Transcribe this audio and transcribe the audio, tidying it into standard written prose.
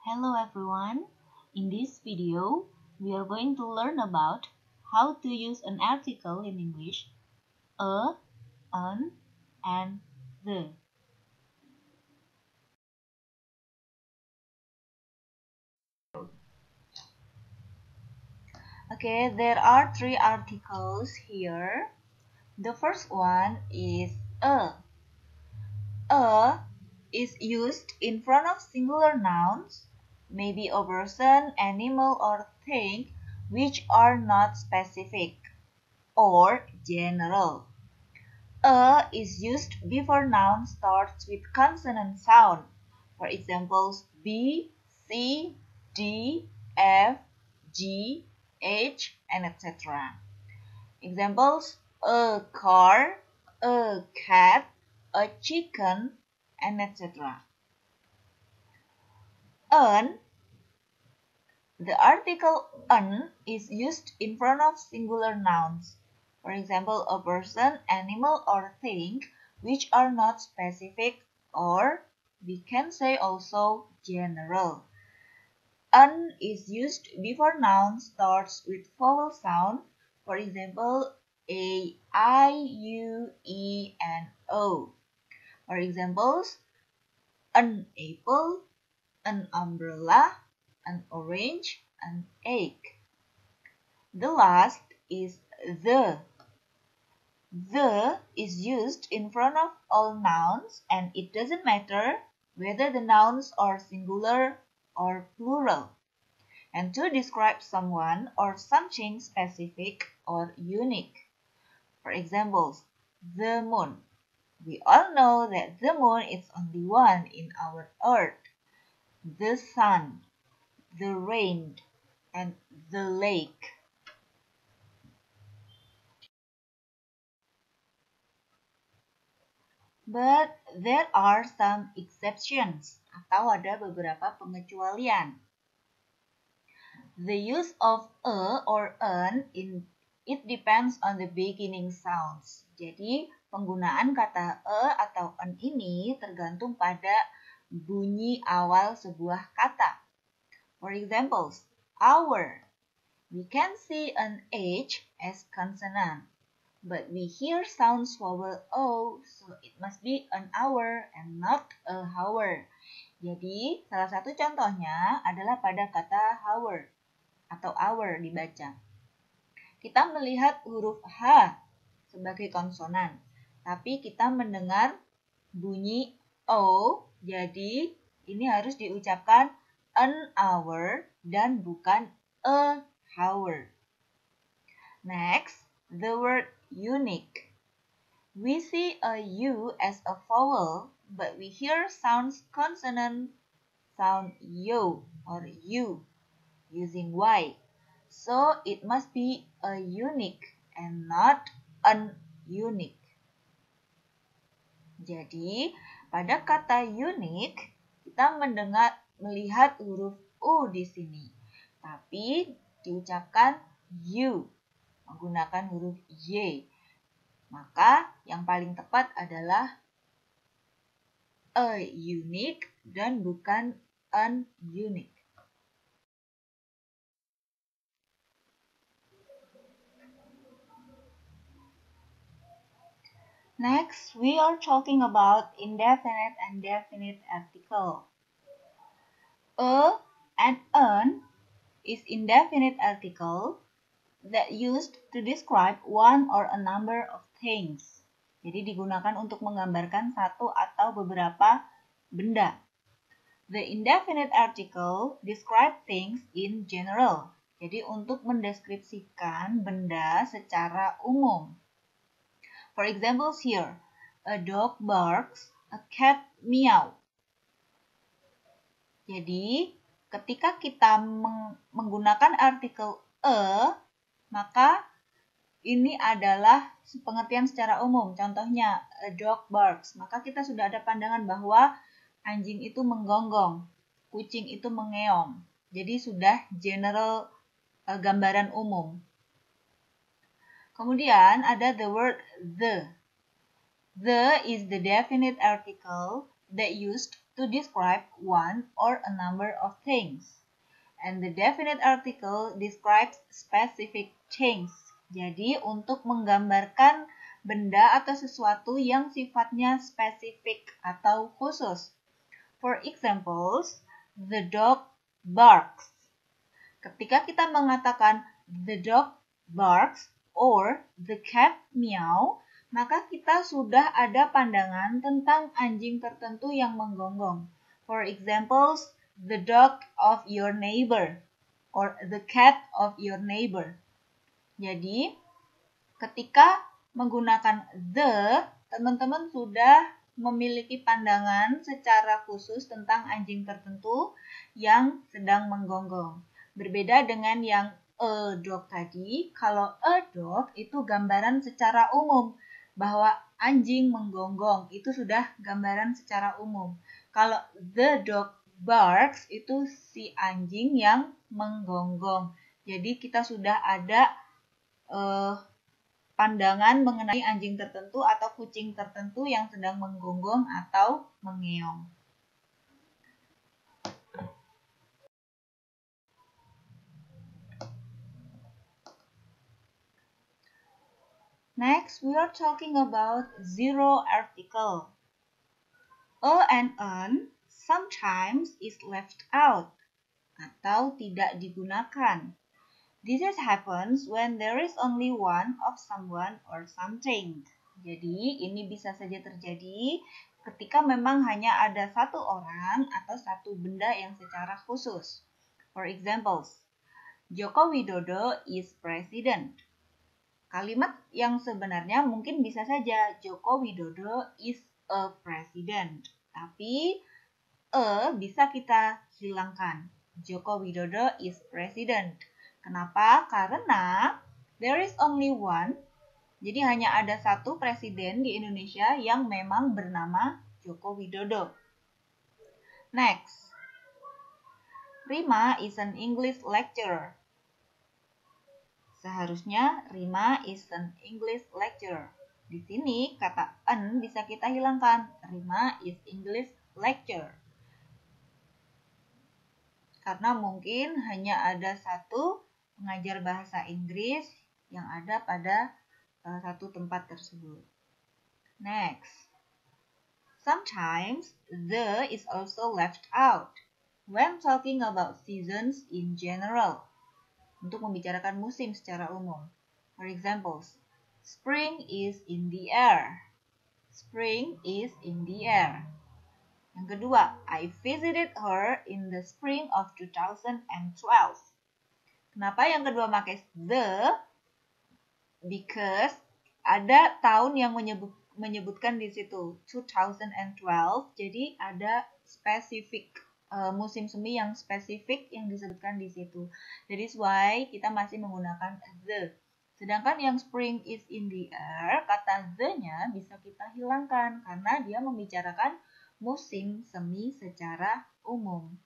Hello everyone. In this video, we are going to learn about how to use an article in English, a, an, and the. Okay, there are three articles here. The first one is a. A is used in front of singular nouns, maybe a person, animal, or thing, which are not specific or general. A is used before noun starts with consonant sound. For examples, B, C, D, F, G, H, and etc. Examples, a car, a cat, a chicken, and etc. An, the article an is used in front of singular nouns. For example, a person, animal, or thing which are not specific, or we can say also general. An is used before noun starts with vowel sound. For example, a, I, U, E, and O. For examples, an apple, an umbrella, an orange, an egg. The last is the. The is used in front of all nouns, and it doesn't matter whether the nouns are singular or plural, and to describe someone or something specific or unique. For examples, the moon. We all know that the moon is only one in our earth. The sun, the rain, and the lake. But there are some exceptions, atau ada beberapa pengecualian. The use of a or an it depends on the beginning sounds. Jadi, penggunaan kata a atau an ini tergantung pada bunyi awal sebuah kata. For examples, our. We can see an H as consonant, but we hear sounds vowel O, so it must be an hour and not a hour. Jadi, salah satu contohnya adalah pada kata hour atau hour dibaca. Kita melihat huruf H sebagai konsonan, tapi kita mendengar bunyi O, jadi ini harus diucapkan an hour dan bukan a hour. Next, the word unique. We see a U as a vowel, but we hear sounds consonant sound yo or U using Y. So it must be a unique and not an unique. Jadi, pada kata unique, kita melihat huruf U di sini, tapi diucapkan U menggunakan huruf Y. Maka yang paling tepat adalah a unique dan bukan an unique. Next, we are talking about indefinite and definite article. A and an is indefinite article that used to describe one or a number of things. Jadi digunakan untuk menggambarkan satu atau beberapa benda. The indefinite article describe things in general. Jadi untuk mendeskripsikan benda secara umum. For examples here, a dog barks, a cat meow. Jadi ketika kita menggunakan artikel a, maka ini adalah pengertian secara umum. Contohnya, a dog barks. Maka kita sudah ada pandangan bahwa anjing itu menggonggong, kucing itu mengeong. Jadi sudah general gambaran umum. Kemudian ada the word the. The is the definite article that used to describe one or a number of things. And the definite article describes specific things. Jadi untuk menggambarkan benda atau sesuatu yang sifatnya spesifik atau khusus. For examples, the dog barks. Ketika kita mengatakan the dog barks or the cat meow, maka kita sudah ada pandangan tentang anjing tertentu yang menggonggong. For examples, the dog of your neighbor or the cat of your neighbor. Jadi, ketika menggunakan the, teman-teman sudah memiliki pandangan secara khusus tentang anjing tertentu yang sedang menggonggong. Berbeda dengan yang a dog tadi, kalau a dog itu gambaran secara umum bahwa anjing menggonggong, itu sudah gambaran secara umum. Kalau the dog barks itu si anjing yang menggonggong. Jadi kita sudah ada pandangan mengenai anjing tertentu atau kucing tertentu yang sedang menggonggong atau mengeong. Next, we are talking about zero article. A and an sometimes is left out atau tidak digunakan. This happens when there is only one of someone or something. Jadi, ini bisa saja terjadi ketika memang hanya ada satu orang atau satu benda yang secara khusus. For examples, Joko Widodo is president. Kalimat yang sebenarnya mungkin bisa saja Joko Widodo is a president. Tapi, bisa kita hilangkan. Joko Widodo is president. Kenapa? Karena there is only one, jadi hanya ada satu presiden di Indonesia yang memang bernama Joko Widodo. Next, Rima is an English lecturer. Seharusnya Rima is an English lecturer. Di sini kata an bisa kita hilangkan. Rima is English lecturer. Karena mungkin hanya ada satu pengajar bahasa Inggris yang ada pada satu tempat tersebut. Next, sometimes the is also left out when talking about seasons in general. Untuk membicarakan musim secara umum. For examples, spring is in the air. Spring is in the air. Yang kedua, I visited her in the spring of 2012. Kenapa yang kedua pakai the? Because ada tahun yang menyebutkan di situ 2012, jadi ada spesifik musim semi yang spesifik yang disebutkan di situ. That is why kita masih menggunakan the. Sedangkan yang spring is in the air, kata the-nya bisa kita hilangkan karena dia membicarakan musim semi secara umum.